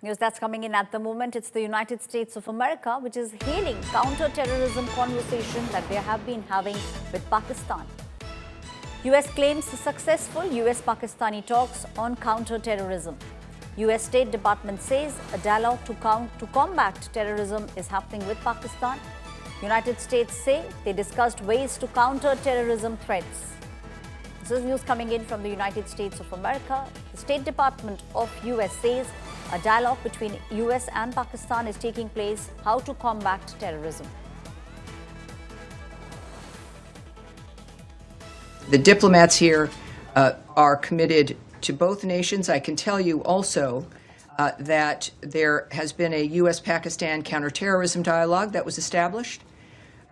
News that's coming in at the moment, it's the United States of America which is hailing counter-terrorism conversation that they have been having with Pakistan. US claims successful US-Pakistani talks on counter-terrorism. US State Department says a dialogue to combat terrorism is happening with Pakistan. United States say they discussed ways to counter terrorism threats. This is news coming in from the United States of America. The State Department of US says a dialogue between US and Pakistan is taking place how to combat terrorism. The diplomats here are committed to both nations. I can tell you also that there has been a U.S.-Pakistan counterterrorism dialogue that was established.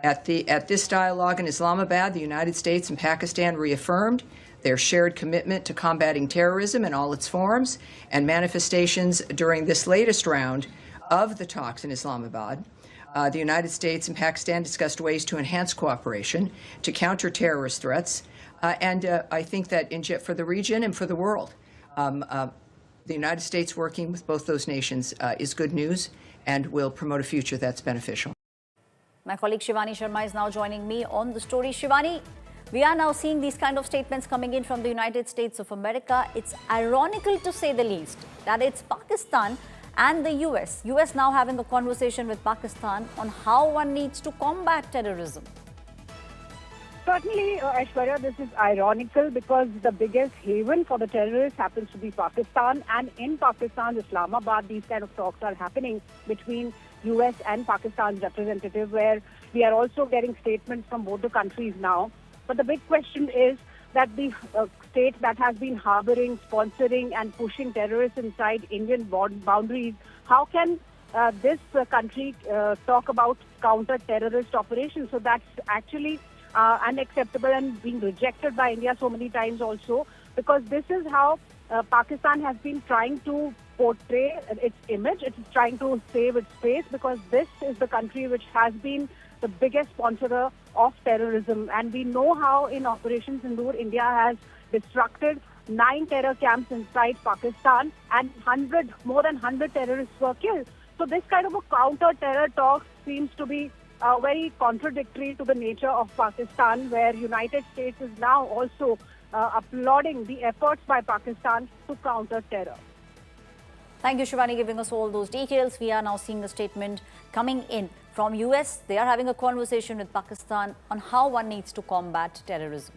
At this dialogue in Islamabad, the United States and Pakistan reaffirmed their shared commitment to combating terrorism in all its forms and manifestations during this latest round of the talks in Islamabad. The United States and Pakistan discussed ways to enhance cooperation to counter terrorist threats, and I think that for the region and for the world, the United States working with both those nations is good news and will promote a future that's beneficial. My colleague Shivani Sharma is now joining me on the story. Shivani, we are now seeing these kind of statements coming in from the United States of America. It's ironical to say the least that it's Pakistan and the US now having a conversation with Pakistan on how one needs to combat terrorism. Certainly, Aishwarya, this is ironical because the biggest haven for the terrorists happens to be Pakistan, and in Pakistan, Islamabad, these kind of talks are happening between US and Pakistan's representative, where we are also getting statements from both the countries now. But the big question is that the state that has been harboring, sponsoring and pushing terrorists inside Indian boundaries, how can this country talk about counter-terrorist operations? So that's actually unacceptable and being rejected by India so many times also, because this is how Pakistan has been trying to portray its image. It is trying to save its face because this is the country which has been the biggest sponsor of terrorism. And we know how in Operation Sindoor, India has destructed 9 terror camps inside Pakistan and more than 100 terrorists were killed. So this kind of a counter-terror talk seems to be very contradictory to the nature of Pakistan, where United States is now also applauding the efforts by Pakistan to counter terror. Thank you, Shivani, giving us all those details. We are now seeing a statement coming in from US. They are having a conversation with Pakistan on how one needs to combat terrorism.